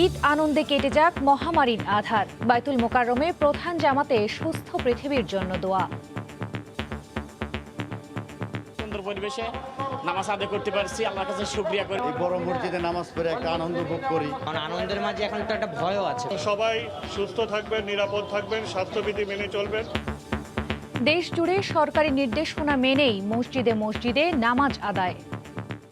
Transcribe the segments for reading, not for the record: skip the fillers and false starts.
ঈদ আনন্দে কেটে যাক মহামারীর আধার। বাইতুল মোকাররমে প্রধান জামাতে সুস্থ পৃথিবীর জন্য দোয়া। সুন্দর পরিবেশে নামাজ আদায় করতে পারছি, আল্লাহর কাছে শুকরিয়া করি। এই বড় মসজিদে নামাজ পড়ে একটা আনন্দ ভোগ করি। কারণ আনন্দের মাঝে এখন তো একটা ভয়ও আছে। সবাই সুস্থ থাকবেন, নিরাপদ থাকবেন, স্বাস্থ্যবিধি মেনে চলবেন। দেশ জুড়ে সরকারি নির্দেশনা মেনেই মসজিদে মসজিদে নামাজ আদায়।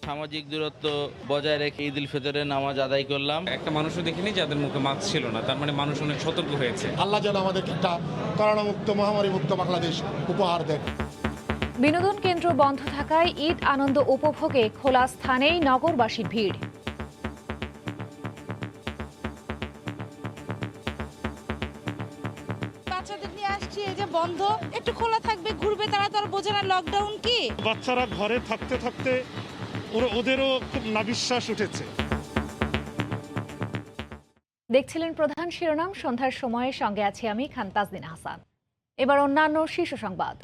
সামাজিক দূরত্ব বজায় রেখে ঈদ উল ফিতরের নামাজ আদায় করলাম। একটা মানুষও দেখিনি যাদের মুখে মাস্ক ছিল না, তার মানে মানুষ অনেক সতর্ক হয়েছে। আল্লাহ যেন আমাদেরকে একটা করোনা মুক্ত, মহামারী মুক্ত বাংলাদেশ উপহার দেন। বিনোদন কেন্দ্র বন্ধ থাকায় ঈদ আনন্দ উপভোগে খোলা স্থানেই নগরবাসীর ভিড়। বাচ্চাদের নিয়ে আসছি, এই যে বন্ধ, একটু খোলা থাকবে, ঘুরবে, তারা তো আর বোঝে না লকডাউন কি। বাচ্চারা ঘরে থাকতে থাকতে ওদেরও খুব নাবিশ্বাস উঠেছে। দেখছিলেন প্রধান শিরোনাম। সন্ধ্যার সময়ে সঙ্গে আছি আমি খান তাজদিন হাসান। এবার অন্যান্য শীর্ষ সংবাদ।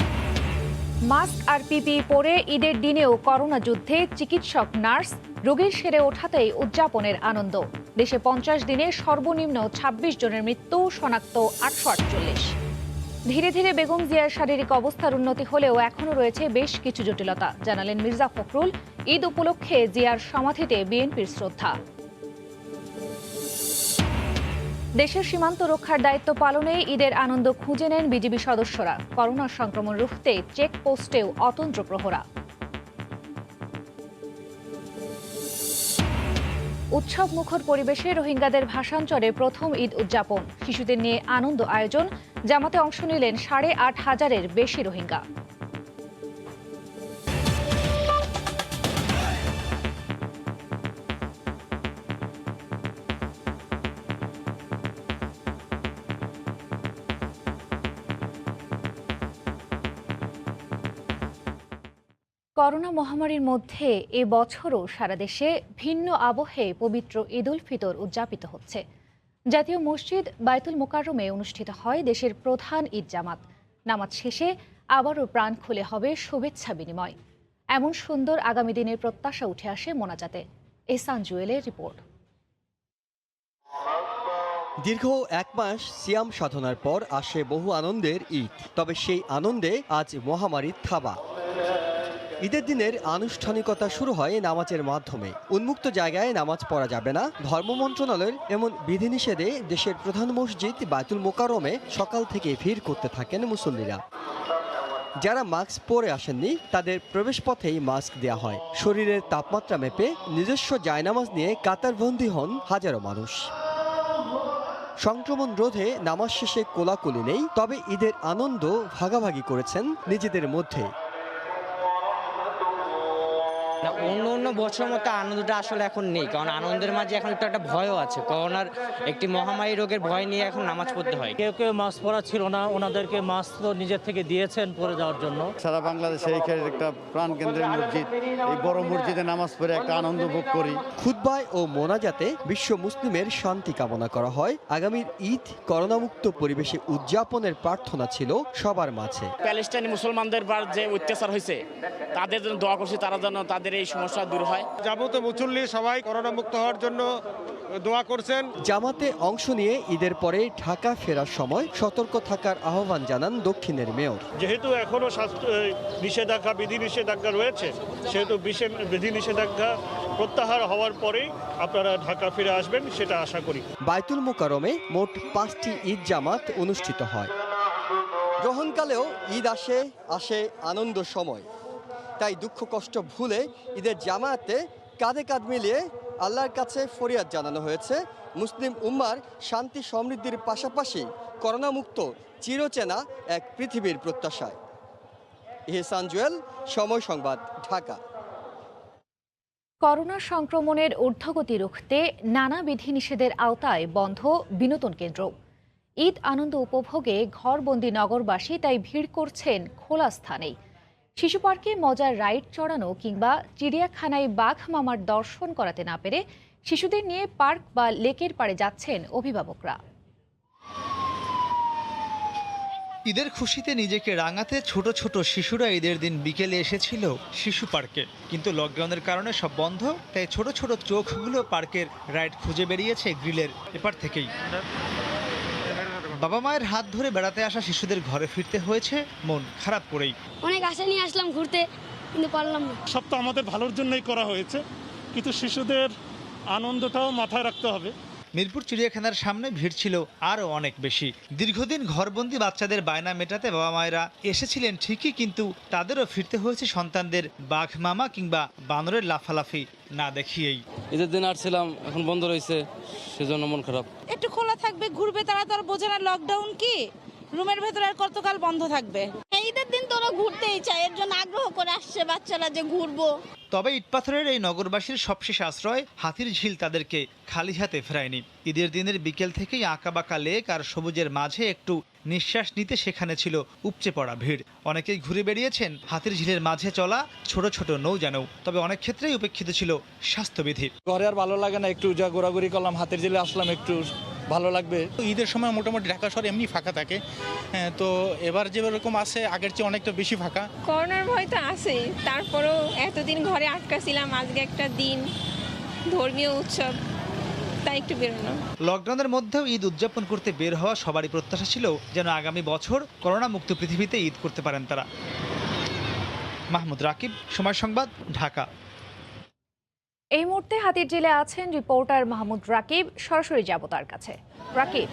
মাস্ক আর পিপিই পরে ঈদের দিনেও করোনা যুদ্ধে চিকিৎসক, নার্স, রোগীর সেরে ওঠাতেই উদযাপনের আনন্দ। দেশে 50 দিনে সর্বনিম্ন 26 জনের মৃত্যু, শনাক্ত 848। ধীরে ধীরে বেগম জিয়ার শারীরিক অবস্থার উন্নতি হলেও এখনও রয়েছে বেশ কিছু জটিলতা, জানালেন মির্জা ফখরুল। ঈদ উপলক্ষে জিয়ার সমাধিতে বিএনপির শ্রদ্ধা। দেশের সীমান্ত রক্ষার দায়িত্ব পালনে ঈদের আনন্দ খুঁজে নেন বিজিবি সদস্যরা। করোনা সংক্রমণ রুখতে চেকপোস্টেও অতন্ত্র প্রহরা। উৎসব মুখর পরিবেশে রোহিঙ্গাদের ভাষান্তরে প্রথম ঈদ উদযাপন। শিশুদের নিয়ে আনন্দ আয়োজন। জামাতে অংশ নিলেন 8,500-এর বেশি রোহিঙ্গা। করোনা মহামারীর মধ্যে এ বছরও সারা দেশে ভিন্ন আবহে পবিত্র ঈদ উল ফিতর উদযাপিত হচ্ছে। জাতীয় মসজিদ বাইতুল মোকাররমে অনুষ্ঠিত হয় দেশের প্রধান ঈদ জামাত। নামাজ শেষে আবারও প্রাণ খুলে হবে শুভেচ্ছা বিনিময়। এমন সুন্দর আগামী দিনের প্রত্যাশা উঠে আসে মোনাজাতে। এহসান জুয়েলের রিপোর্ট। দীর্ঘ 1 মাস সিয়াম সাধনার পর আসে বহু আনন্দের ঈদ। তবে সেই আনন্দে আজ মহামারীর থাবা। ঈদের দিনের আনুষ্ঠানিকতা শুরু হয় নামাজের মাধ্যমে। উন্মুক্ত জায়গায় নামাজ পড়া যাবে না, ধর্ম মন্ত্রণালয়ের এমন বিধিনিষেধে দেশের প্রধান মসজিদ বাইতুল মোকাররমে সকাল থেকে ভিড় করতে থাকেন মুসল্লিরা। যারা মাস্ক পরে আসেননি তাদের প্রবেশপথেই মাস্ক দেওয়া হয়। শরীরের তাপমাত্রা মেপে নিজস্ব জায়নামাজ নিয়ে কাতারবন্দী হন হাজারো মানুষ। সংক্রমণ রোধে নামাজ শেষে কোলাকুলি নেই, তবে ঈদের আনন্দ ভাগাভাগি করেছেন নিজেদের মধ্যে। অন্য অন্য বছর মতো আনন্দটা আসলে এখন নেই, কারণ আনন্দের মাঝে এখন তো একটা ভয়ও আছে। করোনার একটি মহামারী রোগের ভয় নিয়ে এখন নামাজ পড়তে হয়। কেউ কেউ মাস্ক পরা ছিল না, ওনাদেরকে মাস্ক তো নিজের থেকে দিয়েছেন পরে যাওয়ার জন্য। সারা বাংলাদেশে এইখানে একটা প্রাণকেন্দ্রের মসজিদ, এই বড় মসজিদে নামাজ পড়ে একটা আনন্দ ভোগ করি। খুতবায় ও মোনাজাতে বিশ্ব মুসলিমের শান্তি কামনা করা হয়। আগামীর ঈদ করোনামুক্ত পরিবেশে উদযাপনের প্রার্থনা ছিল সবার মাঝে। প্যালেস্টাইনি মুসলমানদের বার যে অত্যাচার হয়েছে, তাদের জন্য দোয়া করছি, তারা যেন তাদের এই সমস্যা দূর হয়। যাবতীয় মুসল্লি সবাই করোনা মুক্ত হওয়ার জন্য দোয়া করছেন। জামাতে অংশ নিয়ে ঈদের পরে ঢাকা ফেরার সময় সতর্ক থাকার আহ্বান জানান দক্ষিণের মেয়র। যেহেতু এখনো নিষেধাজ্ঞা, বিধি নিষেধাজ্ঞা রয়েছে, সেহেতু বিধি নিষেধাজ্ঞা প্রত্যাহার হওয়ার পরেই আপনারা ঢাকা ফিরে আসবেন, সেটা আশা করি। বাইতুল মোকাররমে মোট 5টি ঈদ জামাত অনুষ্ঠিত হয়। গ্রহণকালেও ঈদ আসে আনন্দ সময়। তাই দুঃখ কষ্ট ভুলে ঈদের জামায়াতে কাঁধে কাঁধ মিলিয়ে আল্লাহর কাছে ফরিয়াদ জানানো হয়েছে মুসলিম উম্মার শান্তি সমৃদ্ধির পাশাপাশি করোনামুক্ত চিরচেনা এক পৃথিবীর প্রত্যাশায়। এহসান জুয়েল, সময় সংবাদ, ঢাকা। করোনা সংক্রমণের ঊর্ধ্বগতি রুখতে নানা বিধিনিষেধের আওতায় বন্ধ বিনোদন কেন্দ্র। ঈদ আনন্দ উপভোগে ঘরবন্দি নগরবাসী তাই ভিড় করছেন খোলা স্থানেই। শিশু পার্কে মজার রাইড চড়ানো কিংবা চিড়িয়াখানায় বাঘ মামার দর্শন করাতে না পেরে শিশুদের নিয়ে পার্ক বা লেকের পাড়ে যাচ্ছেন অভিভাবকরা। ঈদের খুশিতে নিজেকে রাঙাতে ছোট ছোট শিশুরা ঈদের দিন বিকেলে এসেছিল শিশু পার্কে, কিন্তু লকডাউনের কারণে সব বন্ধ, তাই ছোট ছোট চোখগুলো পার্কের রাইড খুঁজে বেরিয়েছে গ্রিলের এপার থেকেই। বাবা মায়ের হাত ধরে বেড়াতে আসা শিশুদের ঘরে ফিরতে হয়েছে মন খারাপ করেই। অনেক আশা নিয়ে আসলাম ঘুরতে, কিন্তু পারলাম না। সব তো আমাদের ভালোর জন্যই করা হয়েছে, কিন্তু শিশুদের আনন্দটাও মাথায় রাখতে হবে। মিরপুর চিড়িয়াখানার সামনে ভিড় ছিল আরও অনেক বেশি। দীর্ঘদিন ঘরবন্দি বাচ্চাদের বায়না মেটাতে বাবা মায়েরা এসেছিলেন ঠিকই, কিন্তু তাদেরও ফিরতে হয়েছে সন্তানদের বাঘ মামা কিংবা বানরের লাফালাফি না দেখিয়েই। ঈদের দিন আসছিলাম, এখন বন্ধ রয়েছে, সেজন্য মন খারাপ। একটু খোলা থাকবে, ঘুরবে, তারা তো আর বোঝে না লকডাউন কি, রুমের ভেতরে আর কতকাল বন্ধ থাকবে। ঈদের দিন তো ওরা ঘুরতেই চায়, এর জন্য আগ্রহ করে আসছে বাচ্চারা যে ঘুরবো। তবে ইটপাথরের এই নগরবাসীর সবশেষ আশ্রয় হাতির ঝিল তাদেরকে খালি হাতে ফেরায়নি। ঈদের দিনের বিকেল থেকেই আঁকাবাঁকা লেক আর সবুজের মাঝে একটু নিঃশ্বাস নিতে সেখানে ছিল উপচে পড়া ভিড়। অনেকেই ঘুরে বেরিয়েছেন হাতির ঝিলের মাঝে চলা ছোট ছোট নৌযানেও, তবে অনেক ক্ষেত্রেই উপেক্ষিত ছিল স্বাস্থ্যবিধি। ঘরে আর ভালো লাগে না, একটু যা ঘোরাঘুরি করলাম, হাতির ঝিলে আসলাম, একটু ভালো লাগবে। ঈদের সময় মোটামুটি ঢাকা শহর এমনি ফাঁকা থাকে, হ্যাঁ, তো এবার যেরকম আছে আগের চেয়ে অনেকটা বেশি ফাঁকা। করোনার ভয় তো আছেই, তারপরেও এতদিন ঘরে আটকা ছিলাম, আজকে একটা দিন ধর্মীয় উৎসব, তাই একটু বেরোনো। লকডাউনের মধ্যেও ঈদ উদযাপন করতে বের হওয়া সবারই প্রত্যাশা ছিল যেন আগামী বছর করোনা মুক্ত পৃথিবীতে ঈদ করতে পারেন তারা। মাহমুদ রাকিব, সময় সংবাদ, ঢাকা। এই মুহূর্তে হাতির ঝিলে আছেন রিপোর্টার মাহমুদ রাকিব, সরাসরি যাব তার কাছে। রাকিব।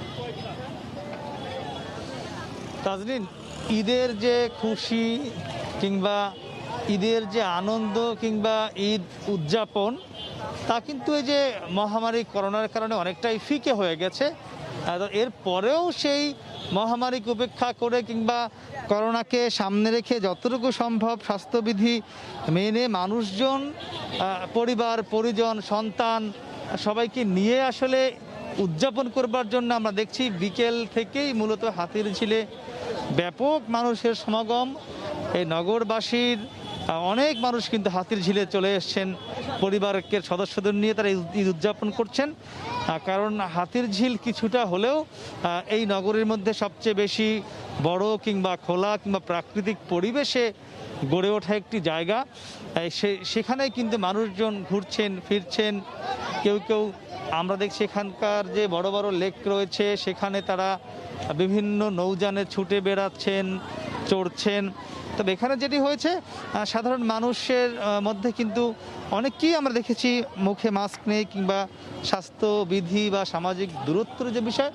তাজরিন, ঈদের যে খুশি কিংবা ঈদের যে আনন্দ কিংবা ঈদ উদযাপন, তা কিন্তু এই যে মহামারী করোনার কারণে অনেকটাই ফিকে হয়ে গেছে। এরপরেও সেই মহামারীকে উপেক্ষা করে কিংবা করোনাকে সামনে রেখে যতটুকু সম্ভব স্বাস্থ্যবিধি মেনে মানুষজন, পরিবার পরিজন, সন্তান সবাইকে নিয়ে আসলে উদযাপন করবার জন্য আমরা দেখছি বিকেল থেকেই মূলত হাতির ঝিলে ব্যাপক মানুষের সমাগম। এই নগরবাসীর অনেক মানুষ কিন্তু হাতির ঝিলে চলে এসছেন, পরিবারের সদস্যদের নিয়ে তারা ঈদ উদযাপন করছেন। কারণ হাতির ঝিল কিছুটা হলেও এই নগরের মধ্যে সবচেয়ে বেশি বড় কিংবা খোলা কিংবা প্রাকৃতিক পরিবেশে গড়ে ওঠা একটি জায়গা। সেখানে কিন্তু মানুষজন ঘুরছেন ফিরছেন, কেউ কেউ আমরা দেখছি এখানকার যে বড় বড় লেক রয়েছে সেখানে তারা বিভিন্ন নৌযানে ছুটে বেড়াচ্ছেন, চড়ছেন। তবে এখানে যেটি হয়েছে, সাধারণ মানুষের মধ্যে কিন্তু অনেকেই আমরা দেখেছি মুখে মাস্ক নেই কিংবা স্বাস্থ্যবিধি বা সামাজিক দূরত্বের যে বিষয়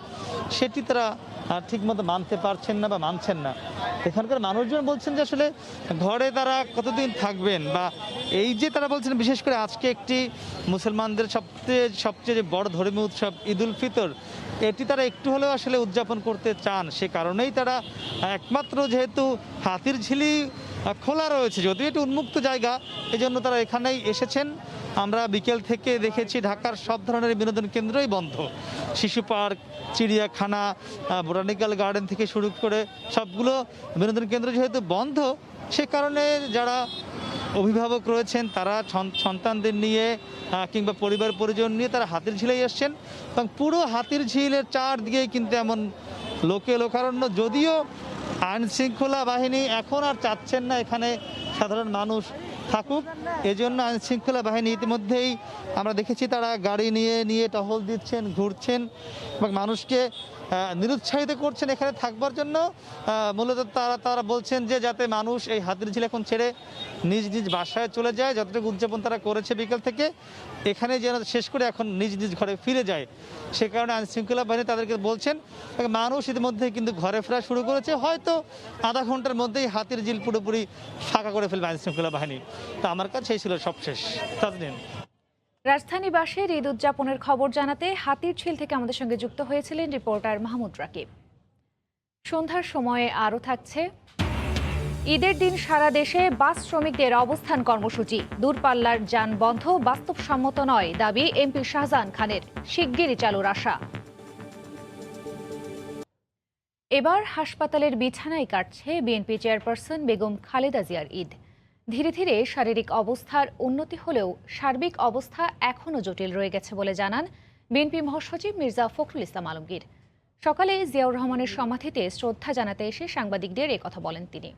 সেটি তারা ঠিকমতো মানতে পারছেন না বা মানছেন না। এখানকার মানুষজন বলছেন যে আসলে ঘরে তারা কতদিন থাকবেন, বা এই যে তারা বলছেন বিশেষ করে আজকে একটি মুসলমানদের সবচেয়ে যে বড় ধর্মীয় উৎসব ঈদ উল ফিতর, এটি তারা একটু হলেও আসলে উদযাপন করতে চান। সে কারণেই তারা একমাত্র যেহেতু হাতির ঝিলি খোলা রয়েছে, যদিও এটি উন্মুক্ত জায়গা, এজন্য তারা এখানেই এসেছেন। আমরা বিকেল থেকে দেখেছি ঢাকার সব ধরনের বিনোদন কেন্দ্রই বন্ধ। শিশু পার্ক, চিড়িয়াখানা, বোটানিক্যাল গার্ডেন থেকে শুরু করে সবগুলো বিনোদন কেন্দ্র যেহেতু বন্ধ, সে কারণে যারা অভিভাবক রয়েছেন তারা সন্তানদের নিয়ে কিংবা পরিবার পরিজন নিয়ে তারা হাতির ঝিলেই এসছেন। এবং পুরো হাতির ঝিলের চারদিকেই কিন্তু এমন লোকে লোকারণ্য। যদিও আইন শৃঙ্খলা বাহিনী এখন আর চাচ্ছেন না এখানে সাধারণ মানুষ থাকুক, এজন্য আইন শৃঙ্খলা বাহিনী ইতিমধ্যেই আমরা দেখেছি তারা গাড়ি নিয়ে টহল দিচ্ছেন, ঘুরছেন এবং মানুষকে নিরুৎসাহিত করছেন এখানে থাকবার জন্য। মূলত তারা বলছেন যে যাতে মানুষ এই হাতির ঝিল এখন ছেড়ে নিজ নিজ বাসায় চলে যায়, যতটুকু উদযাপন তারা করেছে বিকেল থেকে এখানে যেন শেষ করে এখন নিজ নিজ ঘরে ফিরে যায়। সে কারণে আইন শৃঙ্খলা বাহিনী তাদেরকে বলছেন। মানুষ ইতিমধ্যে কিন্তু ঘরে ফেরা শুরু করেছে, হয়তো আধা ঘন্টার মধ্যেই হাতির ঝিল পুরোপুরি ফাঁকা করে ফেলবে আইন শৃঙ্খলা বাহিনী। তা আমার কাছে এই ছিল সবশেষ। তাজনীন। রাজধানীবাসীর ঈদ উদযাপনের খবর জানাতে হাতির ঝিল থেকে আমাদের সঙ্গে যুক্ত হয়েছিলেন রিপোর্টার মাহমুদ রাকিব। সন্ধ্যার সময়ে আরও থাকছে ঈদের দিন সারা দেশে বাস শ্রমিকদের অবস্থান কর্মসূচি। দূরপাল্লার যান বন্ধ বাস্তবসম্মত নয় দাবি এমপি শাহজাহান খানের, শিগগিরই চালুর আশা। এবার হাসপাতালের বিছানায় কাটছে বিএনপি চেয়ারপারসন বেগম খালেদা জিয়ার ঈদ। ধীরে ধীরে শারীরিক অবস্থার উন্নতি হলেও সার্বিক অবস্থা এখনও জটিল রয়ে গেছে বলে জানান বিএনপি মহাসচিব মির্জা ফখরুল ইসলাম আলমগীর। সকালে জিয়াউর রহমানের সমাধিতে শ্রদ্ধা জানাতে এসে সাংবাদিকদের কথা বলেন তিনি।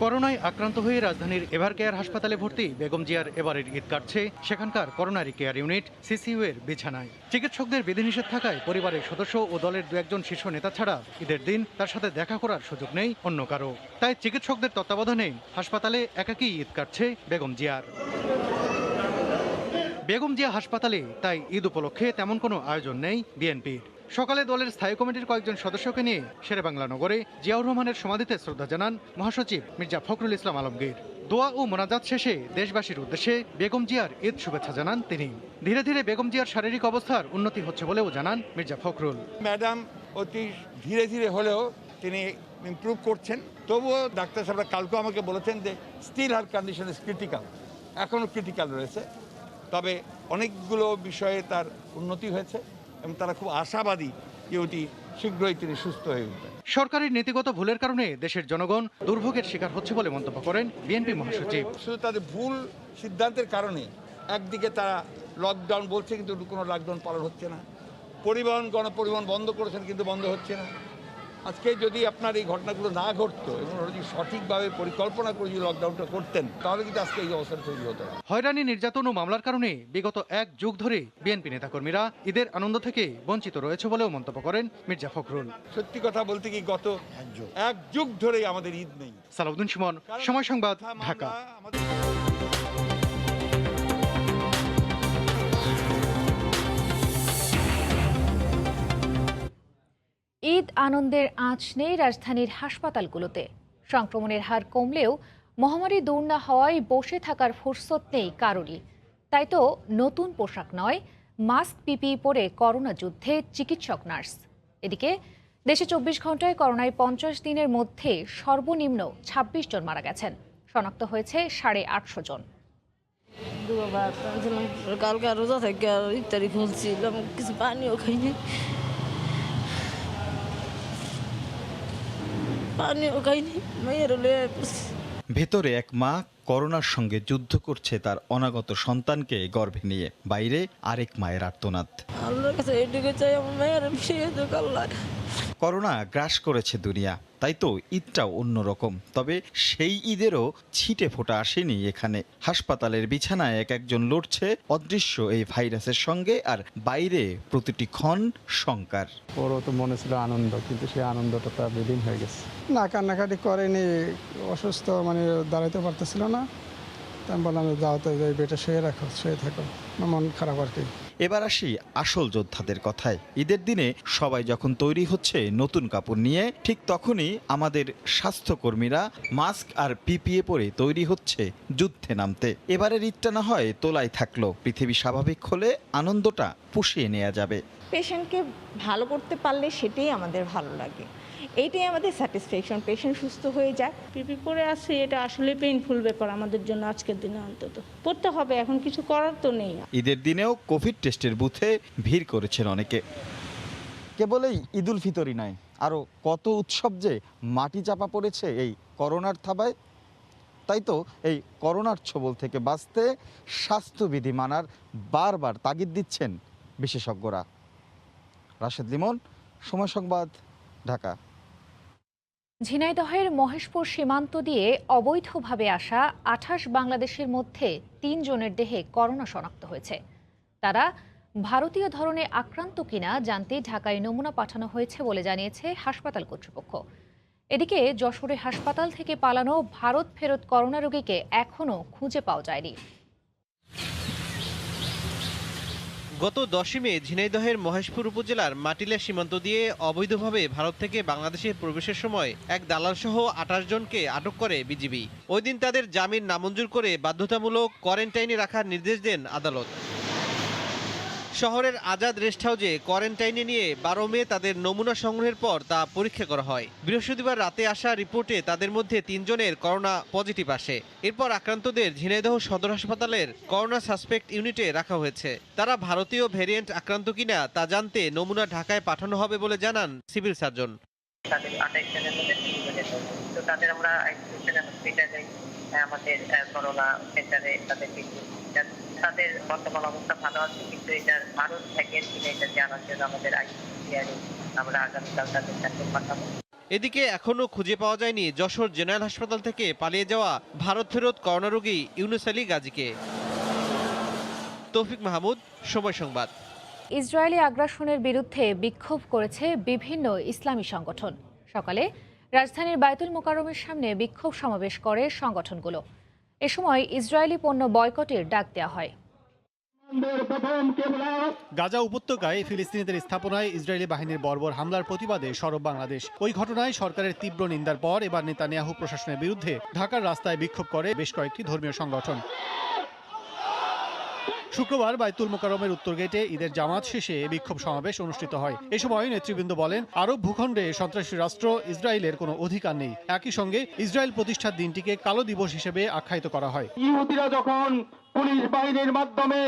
করোনায় আক্রান্ত হয়ে রাজধানীর এভার কেয়ার হাসপাতালে ভর্তি বেগম জিয়ার এবারের ঈদ কাটছে সেখানকার করোনারি কেয়ার ইউনিট সিসিইউ এর বিছানায়। চিকিৎসকদের বিধিনিষেধ থাকায় পরিবারের সদস্য ও দলের 2-1 শীর্ষ নেতা ছাড়া ঈদের দিন তার সাথে দেখা করার সুযোগ নেই অন্য কারো। তাই চিকিৎসকদের তত্ত্বাবধানে হাসপাতালে একাকী ঈদ কাটছে বেগম জিয়ার। বেগম জিয়া হাসপাতালে তাই ঈদ উপলক্ষে তেমন কোনো আয়োজন নেই বিএনপির। সকালে দলের স্থায়ী কমিটির কয়েকজন সদস্যকে নিয়ে শেরেবাংলা নগরে জিয়াউর রহমানের সমাধিতে শ্রদ্ধা জানান মহাসচিব মির্জা ফখরুল ইসলাম আলমগীর। দোয়া ও মোনাজাত শেষে দেশবাসীর উদ্দেশ্যে বেগম জিয়ার ঈদ শুভেচ্ছা জানান তিনি। ধীরে ধীরে বেগম জিয়ার শারীরিক অবস্থার উন্নতি হচ্ছে বলেও জানান মির্জা ফখরুল। ম্যাডাম অতি ধীরে ধীরে হলেও তিনি ইমপ্রুভ করছেন। তবুও ডাক্তার সাহেবরা কালকে আমাকে বলেছেন যে still her condition is critical, এখনও ক্রিটিক্যাল রয়েছে, তবে অনেকগুলো বিষয়ে তার উন্নতি হয়েছে এবং তারা খুব আশাবাদী যে অতি শীঘ্রই তিনি সুস্থ হয়ে উঠবেন। সরকারের নীতিগত ভুলের কারণে দেশের জনগণ দুর্ভোগের শিকার হচ্ছে বলে মন্তব্য করেন বিএনপি মহাসচিব। শুধু তাদের ভুল সিদ্ধান্তের কারণে একদিকে তারা লকডাউন বলছে কিন্তু কোনো লকডাউন পালন হচ্ছে না, গণপরিবহন বন্ধ করেছেন কিন্তু বন্ধ হচ্ছে না। আজকে যদি আপনার এই ঘটনাগুলো না ঘটতো এবং যদি সঠিকভাবে পরিকল্পনা করে যদি লকডাউনটা করতেন তাহলে কিন্তু আজকে এই অবস্থা তৈরি হতো না। হয়রানি, নির্যাতন ও মামলার কারণে বিগত 1 যুগ ধরে বিএনপি নেতাকর্মীরা ঈদের আনন্দ থেকে বঞ্চিত রয়েছে বলেও মন্তব্য করেন মির্জা ফখরুল। সত্যি কথা বলতে কি গত 1 যুগ ধরেই আমাদের ঈদ নেই। সালাউদ্দিন সুমন, সময় সংবাদ, ঢাকা। ঈদ আনন্দের আঁচ নেই রাজধানীর হাসপাতালগুলোতে। সংক্রমণের হার কমলেও মহামারী দূর না হওয়ায় বসে থাকার ফুরসত নেই কারোরই। তাই তো নতুন পোশাক নয়, মাস্ক পিপিই পরে করোনা যুদ্ধে চিকিৎসক নার্স। এদিকে দেশে 24 ঘন্টায় করোনায় 50 দিনের মধ্যে সর্বনিম্ন 26 জন মারা গেছেন, শনাক্ত হয়েছে 850 জন। কালকে রোজা থেকে ইফতারি খুলছিলাম, কিছু পানিও খাইনি, ভেতরে এক মা করোনার সঙ্গে যুদ্ধ করছে তার অনাগত সন্তানকে গর্ভে নিয়ে, বাইরে আরেক মায়ের আর্তনাদ। করোনা গ্রাস করেছে দুনিয়া, তাই তো ঈদটাও অন্যরকম। তবে সেই ঈদেরও ছিটে ফোঁটা আসেনি এখানে। হাসপাতালের বিছানায় একজন লড়ছে অদৃশ্য এই ভাইরাসের সঙ্গে, আর বাইরে প্রতিটি ক্ষণ শঙ্কার। ওরও তো মনে ছিল আনন্দ, কিন্তু সেই আনন্দটা তার বিলীন হয়ে গেছে। না, কান্নাকাটি করেনি, অসুস্থ দাঁড়াইতে পারতেছিল না। আমি বললাম যাও তো, বেটা শুয়ে থাকো, মন খারাপ আর কি। এবার আসি আসল যোদ্ধাদের কথায়। ঈদের দিনে সবাই যখন তৈরি হচ্ছে নতুন কাপড় নিয়ে, ঠিক তখনই আমাদের স্বাস্থ্যকর্মীরা মাস্ক আর পিপিএ পরে তৈরি হচ্ছে যুদ্ধে নামতে। এবারের ঈদটা না হয় তোলাই থাকলো, পৃথিবী স্বাভাবিক হলে আনন্দটা পুষিয়ে নেওয়া যাবে। পেশেন্টকে ভালো করতে পারলে সেটাই আমাদের ভালো লাগে, এইটাই আমাদের স্যাটিসফ্যাকশন। পেশেন্ট সুস্থ হয়ে যায়। পিপি পরে আসছে, এটা আসলে পেইনফুল ব্যাপার আমাদের জন্য আজকের দিনে, অন্তত পড়তে হবে, এখন কিছু করার তো নেই। ঈদের দিনেও কোভিড টেস্টের বুথে ভিড় করেছেন অনেকে। কেবলই ঈদুল ফিতরই নয়, আরও কত উৎসব যে মাটি চাপা পড়েছে এই করোনার থাবায়। তাই তো এই করোনার ছোবল থেকে বাঁচতে স্বাস্থ্যবিধি মানার বারবার তাগিদ দিচ্ছেন বিশেষজ্ঞরা। রাশেদ লিমন, সময় সংবাদ, ঢাকা। ঝিনাইদহের মহেশপুর সীমান্ত দিয়ে অবৈধভাবে আসা 28 বাংলাদেশের মধ্যে 3 জনের দেহে করোনা শনাক্ত হয়েছে। তারা ভারতীয় ধরনে আক্রান্ত কিনা জানতে ঢাকায় নমুনা পাঠানো হয়েছে বলে জানিয়েছে হাসপাতাল কর্তৃপক্ষ। এদিকে যশোরে হাসপাতাল থেকে পালানো ভারত ফেরত করোনা রোগীকে এখনও খুঁজে পাওয়া যায়নি। গত 10 মে ঝিনাইদহের মহেশপুর উপজেলার মাটিলা সীমান্ত দিয়ে অবৈধভাবে ভারত থেকে বাংলাদেশে প্রবেশের সময় এক দালালসহ 28 জনকে আটক করে বিজিবি। ওই দিন তাদের জামিন নামঞ্জুর করে বাধ্যতামূলক কোয়ারেন্টাইনে রাখার নির্দেশ দেন আদালত। শহরের আজাদ রেস্ট হাউসে কোয়ারেন্টাইনে নিয়ে 12 মে তাদের নমুনা সংগ্রহের পর তা পরীক্ষা করা হয়। বৃহস্পতিবার রাতে আসা রিপোর্টে তাদের মধ্যে 3 জনের করোনা পজিটিভ আসে। এরপর আক্রান্তদের ঝিনাইদহ সদর হাসপাতালের করোনা সাসপেক্ট ইউনিটে রাখা হয়েছে। তারা ভারতীয় ভ্যারিয়েন্ট আক্রান্ত কিনা তা জানতে নমুনা ঢাকায় পাঠানো হবে বলে জানান সিভিল সার্জন। তাদের 28 জনের মধ্যে 3 জনের তো তাদের আমরা হসপিটালে আমাদের করোনা সেন্টারে তাদেরকে তাদের বর্তমান অবস্থা ভালো আছে, কিন্তু এটার আরো সেকেন্ড কিনে এটা জানার জন্য আমাদের আইসিসিআরে আমরা আগামীকাল তাদের স্যাম্পল পাঠাবো। এদিকে এখনো খুঁজে পাওয়া যায়নি যশোর জেনারেল হাসপাতাল থেকে পালিয়ে যাওয়া ভারত ফেরত করোনা রোগী ইউনুস আলী গাজীকে। তৌফিক মাহমুদ, সময় সংবাদ। ইসরায়েলি আগ্রাসনের বিরুদ্ধে বিক্ষোভ করেছে বিভিন্ন ইসলামী সংগঠন। সকালে রাজধানীর বায়তুল মোকাররমের সামনে বিক্ষোভ সমাবেশ করে সংগঠনগুলো। এ সময় ইসরায়েলি পণ্য বয়কটের ডাক দেওয়া হয়। গাজা উপত্যকায় ফিলিস্তিনিদের স্থাপনায় ইসরায়েলি বাহিনীর বর্বর হামলার প্রতিবাদে সরব বাংলাদেশ। ওই ঘটনায় সরকারের তীব্র নিন্দার পর এবার নেতানিয়াহু প্রশাসনের বিরুদ্ধে ঢাকার রাস্তায় বিক্ষোভ করে বেশ কয়েকটি ধর্মীয় সংগঠন। শুক্রবার বায়তুল মোকাররমের উত্তর গেটে ঈদের জামাত শেষে বিক্ষোভ সমাবেশ অনুষ্ঠিত হয়। এ সময় নেতৃবৃন্দ বলেন, আরব ভূখণ্ডে সন্ত্রাসী রাষ্ট্র ইসরায়েলের কোনো অধিকার নেই। একই সঙ্গে ইসরায়েল প্রতিষ্ঠার দিনটিকে কালো দিবস হিসেবে আখ্যায়িত করা হয়। ইহুদিরা যখন পুলিশ বাহিনীর মাধ্যমে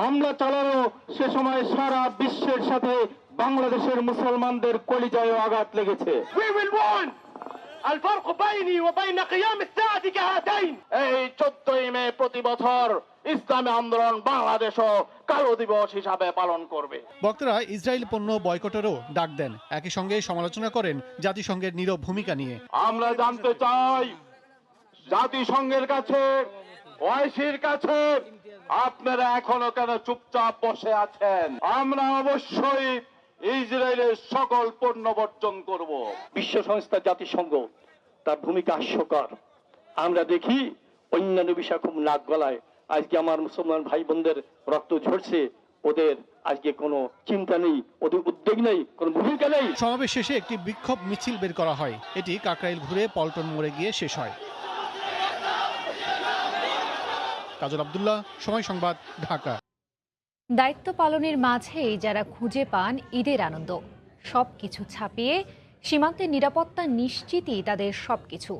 হামলা চালালো, সে সময় সারা বিশ্বের সাথে বাংলাদেশের মুসলমানদের কলিজায় আঘাত লেগেছে। এই 14 মে প্রতি বছর ইসলামী আন্দোলন বাংলাদেশও কালো দিবস হিসাবে পালন করবে। বক্তারা ইসরায়েল পণ্য বয়কটেরও ডাক দেন। একই সঙ্গে সমালোচনা করেন জাতিসংঘের নীরব ভূমিকা নিয়ে। আমরা জানতে চাই জাতিসংঘের কাছে, ওআইসির কাছে আপনারা এখনো কেন চুপচাপ বসে আছেন? আমরা অবশ্যই ইসরায়েলের সকল পণ্য বর্জন করব। বিশ্ব সংস্থা জাতিসংঘ তার ভূমিকা হাস্যকর। আমরা দেখি অন্যান্য বিষয় খুব নাক গলায়। আজকে আমার মুসলমান ভাই বোনদের রক্ত ঝরছে, ওদের আজকে কোনো চিন্তা নেই, ওদের উদ্বেগ নেই, কোনো ভূমিকা নেই। সমাবেশ শেষে একটি বিক্ষোভ মিছিল বের করা হয়। এটি কাকরাইল ঘুরে পল্টন মোড়ে গিয়ে শেষ হয়। কাজল আব্দুল্লাহ, সময় সংবাদ, ঢাকা। দায়িত্ব পালনের মাঝেই যারা খুঁজে পান ঈদের আনন্দ, সবকিছু ছাপিয়ে সীমান্তের নিরাপত্তা নিশ্চিতই তাদের সবকিছু।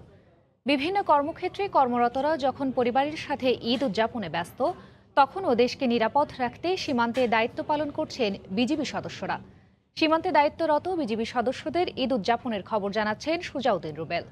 বিভিন্ন কর্মক্ষেত্রে কর্মরতরা যখন পরিবারের সাথে ঈদ উদযাপনে ব্যস্ত, তখনও দেশকে নিরাপদ রাখতে সীমান্তে দায়িত্ব পালন করছেন বিজিবি সদস্যরা। সীমান্তে দায়িত্বরত বিজিবি সদস্যদের ঈদ উদযাপনের খবর জানাচ্ছেন সুজাউদ্দিন রুবেল।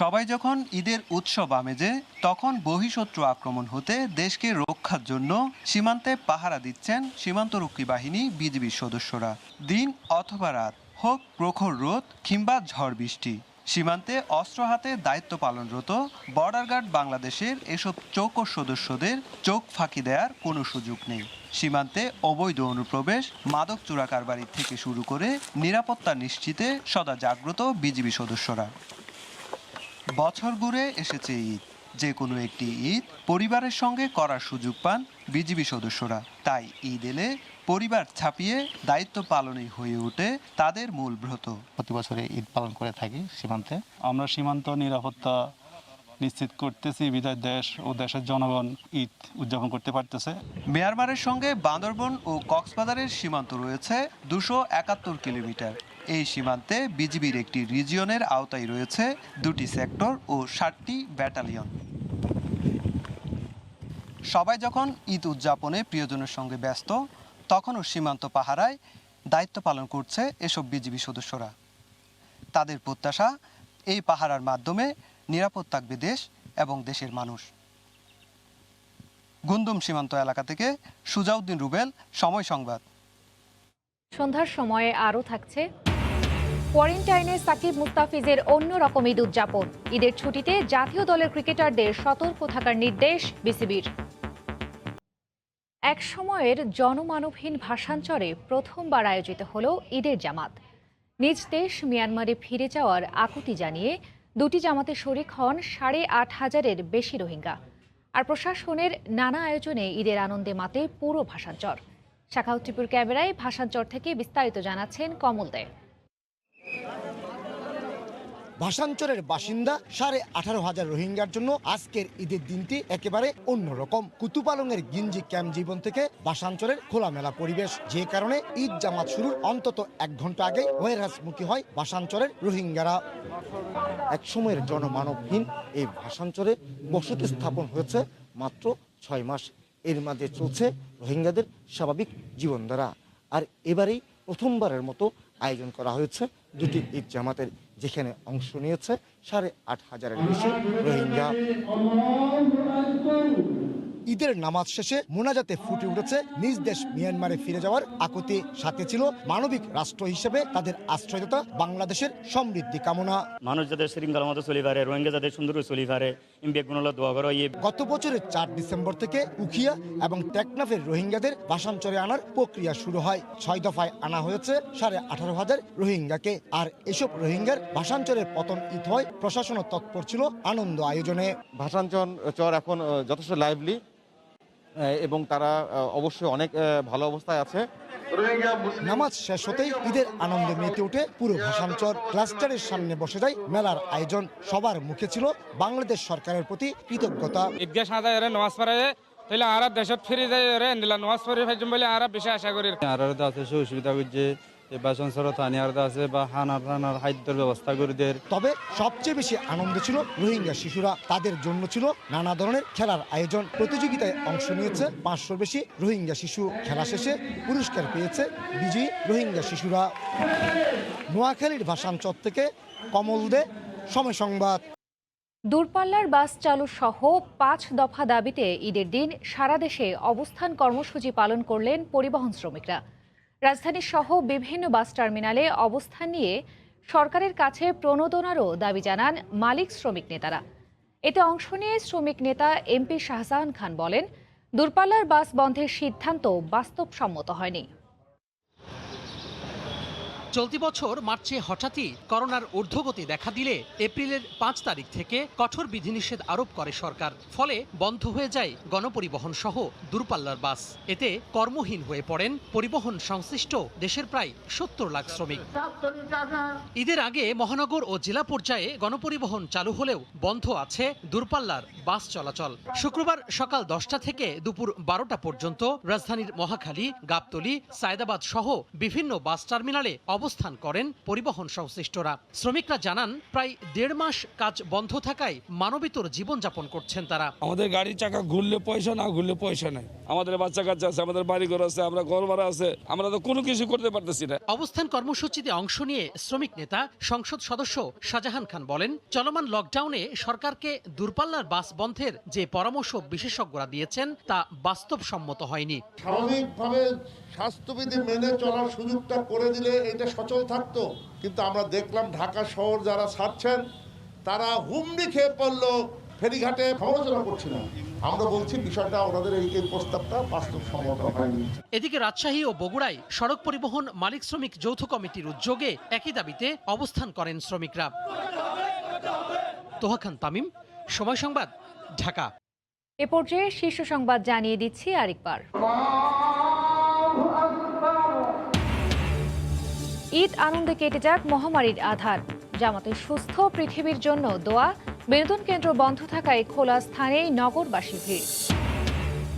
সবাই যখন ঈদের উৎসব আমেজে, তখন বহিঃশত্রু আক্রমণ হতে দেশকে রক্ষার জন্য সীমান্তে পাহারা দিচ্ছেন সীমান্তরক্ষী বাহিনী বিজিবির সদস্যরা। দিন অথবা রাত, হোক প্রখর রোদ কিংবা ঝড় বৃষ্টি, সীমান্তে অস্ত্র হাতে দায়িত্ব পালনরত বর্ডার গার্ড বাংলাদেশের এসব চৌকস সদস্যদের চোখ ফাঁকি দেওয়ার কোনো সুযোগ নেই। সীমান্তে অবৈধ অনুপ্রবেশ, মাদক চোরা কারবারি থেকে শুরু করে নিরাপত্তা নিশ্চিতে সদা জাগ্রত বিজিবি সদস্যরা। বছর ঘুরে এসেছে ঈদ, যে কোনো একটি ঈদ পরিবারের সঙ্গে করার সুযোগ পান বিজিবি সদস্যরা। তাই ঈদ এলে পরিবার ছাপিয়ে দায়িত্ব পালনই হয়ে ওঠে তাদের মূল ব্রত। প্রতি বছরে ঈদ পালন করে থাকি সীমান্তে। আমরা সীমান্ত নিরাপত্তা নিশ্চিত করতেছি, বিধায় দেশ ও দেশের জনগণ ঈদ উদযাপন করতে পারতেছে। মিয়ানমারের সঙ্গে বান্দরবন ও কক্সবাজারের সীমান্ত রয়েছে 271 কিলোমিটার। এই সীমান্তে বিজিবির একটি রিজিয়নের আওতায় রয়েছে 2টি সেক্টর ও 7টি ব্যাটালিয়ন। সবাই যখন ঈদ উদযাপনে প্রিয়জনের সঙ্গে ব্যস্ত, তখনও সীমান্ত পাহারায় দায়িত্ব পালন করছে এসব বিজিবি সদস্যরা। তাদের প্রত্যাশা, এই পাহারার মাধ্যমে নিরাপদ থাকবে দেশ এবং দেশের মানুষ। গুন্দুম সীমান্ত এলাকা থেকে সুজাউদ্দিন রুবেল, সময় সংবাদ। সন্ধ্যার সময়ে আরও থাকছে কোয়ারেন্টাইনে সাকিব মুস্তাফিজের অন্যরকম ঈদ উদযাপন। ঈদের ছুটিতে জাতীয় দলের ক্রিকেটারদের সতর্ক থাকার নির্দেশ বিসিবির। এক সময়ের জনমানবহীন ভাষাঞ্চরে প্রথমবার আয়োজিত হল ঈদের জামাত। নিজ দেশ মিয়ানমারে ফিরে যাওয়ার আকুতি জানিয়ে দুটি জামাতে শরিক হন 8,500-এর বেশি রোহিঙ্গা। আর প্রশাসনের নানা আয়োজনে ঈদের আনন্দে মাতে পুরো ভাষাঞ্চর। শাখাউত টিপুর ক্যামেরায় ভাষাঞ্চর থেকে বিস্তারিত জানাচ্ছেন কমল দে। ভাষাঞ্চরের বাসিন্দা 18,500 রোহিঙ্গার জন্য আজকের ঈদের দিনটি একেবারে অন্যরকম। কুতুপালংয়ের গিঞ্জি ক্যাম্প জীবন থেকে ভাষাঞ্চরের খোলামেলা পরিবেশ, যে কারণে ঈদ জামাত শুরুর অন্তত 1 ঘন্টা আগে ওয়েরহাউসমুখী হয় ভাষাঞ্চরের রোহিঙ্গারা। এক সময়ের জনমানবহীন এই ভাষাঞ্চরে বসতি স্থাপন হয়েছে মাত্র 6 মাস। এর মাঝে চলছে রোহিঙ্গাদের স্বাভাবিক জীবনধারা। আর এবারেই প্রথমবারের মতো আয়োজন করা হয়েছে দুটি ঈদ জামাতের, যেখানে অংশ নিয়েছে 8,500-এর বেশি রোহিঙ্গা। ঈদের নামাজ শেষে মোনাজাতে ফুটে উঠেছে নিজ দেশ মিয়ানমারে ফিরে যাওয়ার আকুতি, সাথে ছিল মানবিক রাষ্ট্র হিসেবে তাদের আশ্রয়দাতা বাংলাদেশের সমৃদ্ধি কামনা। মানুষ যাদের শৃঙ্খলার মতো চলি পারে, রোহিঙ্গা যাদের সুন্দর চলি পারে, দোয়া করো। গত বছরের 4 ডিসেম্বর থেকে উখিয়া এবং টেকনাফের রোহিঙ্গাদের ভাষান্তরে আনার প্রক্রিয়া শুরু হয়। 6 দফায় আনা হয়েছে 18,500 রোহিঙ্গাকে। আর এসব রোহিঙ্গার ভাষান্তরের প্রথম ঈদ হয়, প্রশাসনও তৎপর ছিল আনন্দ আয়োজনে। ভাষান্তর এখন যথেষ্ট লাইভলি এবং তারা অবশ্যই অনেক ভালো অবস্থায় আছে। নামাজ শেষ হতেই ঈদের আনন্দে মেতে ওঠে পুরো ভাষাঞ্চল। ক্লাস্টারের সামনে বসে যায় মেলার আয়োজন। সবার মুখে ছিল বাংলাদেশ সরকারের প্রতি কৃতজ্ঞতা। ঈদগাহ সাজায় নামাজ পড়ে তাহলে আর দেশত ফিরে যায় নামাজ পড়ে ফাইজম বলে আর বেশি আশা করি। আর আছে সুবিধা করছে বাসন সরতানি আর আছে বা হানার খাদ্যের ব্যবস্থা করে দেয়। তবে সবচেয়ে বেশি আনন্দ ছিল রোহিঙ্গা শিশুরা। তাদের জন্য ছিল নানা ধরনের খেলার আয়োজন। প্রতিযোগিতায় অংশ নিয়েছে 500-র বেশি রোহিঙ্গা শিশু। খেলা শেষে পুরস্কার পেয়েছে বিজয়ী রোহিঙ্গা শিশুরা। নোয়াখালীর ভাষাঞ্চল থেকে কমল দে, সময় সংবাদ। দূরপাল্লার বাস চালু সহ 5 দফা দাবিতে ঈদের দিন সারা দেশে অবস্থান কর্মসূচি পালন করলেন পরিবহন শ্রমিকরা। রাজধানী সহ বিভিন্ন বাস টার্মিনালে অবস্থান নিয়ে সরকারের কাছে প্রণোদনারও দাবি জানান মালিক শ্রমিক নেতারা। এতে অংশ নিয়ে শ্রমিক নেতা এমপি শাহজাহান খান বলেন, দূরপাল্লার বাস বন্ধের সিদ্ধান্ত বাস্তবসম্মত হয়নি। চলতি বছর মার্চে হঠাৎই করোনার ঊর্ধ্বগতি দেখা দিলে এপ্রিলের 5 তারিখ থেকে কঠোর বিধিনিষেধ আরোপ করে সরকার। ফলে বন্ধ হয়ে যায় গণপরিবহন সহ দূরপাল্লার বাস। এতে কর্মহীন হয়ে পড়েন পরিবহন সংশ্লিষ্ট দেশের প্রায় 70 লাখ শ্রমিক। ঈদের আগে মহানগর ও জেলা পর্যায়ে গণপরিবহন চালু হলেও বন্ধ আছে দূরপাল্লার বাস চলাচল। শুক্রবার সকাল 10টা থেকে দুপুর 12টা পর্যন্ত রাজধানীর মহাখালী, গাবতলী, সায়দাবাদ সহ বিভিন্ন বাস টার্মিনালে অবস্থান করেন পরিবহন সংশ্লিষ্টরা। শ্রমিকরা জানান, প্রায় 1.5 মাস কাজ বন্ধ থাকায় মানবেতর জীবনযাপন করছেন তারা। আমাদের গাড়ির চাকা ঘুরলে পয়সা, না ঘুরলে পয়সা নাই। আমাদের বাচ্চা কাচ্চা আছে, আমাদের বাড়িঘর আছে, আমরা ঘর ভাড়া আছে, আমরা তো কোনো কিছু করতে পারতেছি না। অবস্থান কর্মসূচিতে অংশ নিয়ে শ্রমিক নেতা সংসদ সদস্য শাহজাহান খান বলেন, চলমান লকডাউনে সরকারকে দূরপাল্লার বাস বন্ধের যে পরামর্শ বিশেষজ্ঞরা দিয়েছেন তা বাস্তবসম্মত হয়নি। স্বাভাবিকভাবে স্বাস্থ্যবিধি মেনে চলার সুযোগটা করে দিলে এটা সচল থাকতো, কিন্তু আমরা দেখলাম ঢাকা শহর যারা ছাড়ছেন তারা হুমড়ি খেয়ে পড়লো, ফেরিঘাটে সমালোচনা করছে না। আমরা বলছি বিষয়টা ওনাদের এই প্রস্তাবটা বাস্তবসম্মত হয়নি। এদিকে রাজশাহী ও বগুড়ায় সড়ক পরিবহন মালিক শ্রমিক যৌথ কমিটির উদ্যোগে একই দাবিতে অবস্থান করেন শ্রমিকরা। তোহা খান তামিম, সময় সংবাদ, ঢাকা। এ পর্যায়ে শীর্ষ সংবাদ জানিয়ে দিচ্ছি আরেকবার। ঈদ আনন্দে কেটে যাক মহামারীর আধার। জামাতের সুস্থ পৃথিবীর জন্য দোয়া। বিনোদন কেন্দ্র বন্ধ থাকায় খোলা স্থানেই নগরবাসী ভিড়।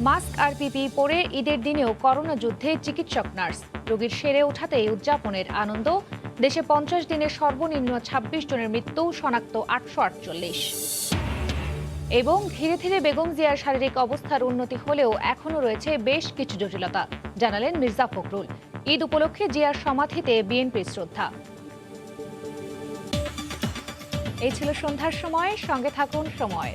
মাস্ক আর পিপিই পরে ঈদের দিনেও করোনা যুদ্ধে চিকিৎসক নার্স। রোগীর সেরে ওঠাতেই উদযাপনের আনন্দ। দেশে 50 দিনে সর্বনিম্ন 26 জনের মৃত্যু, শনাক্ত 848। এবং ধীরে ধীরে বেগম জিয়ার শারীরিক অবস্থার উন্নতি হলেও এখনও রয়েছে বেশ কিছু জটিলতা, জানালেন মির্জা ফখরুল। ঈদ উপলক্ষে জিয়ার সমাধিতে বিএনপির শ্রদ্ধা। এই ছিল সন্ধ্যার সময়, সঙ্গে থাকুন সময়।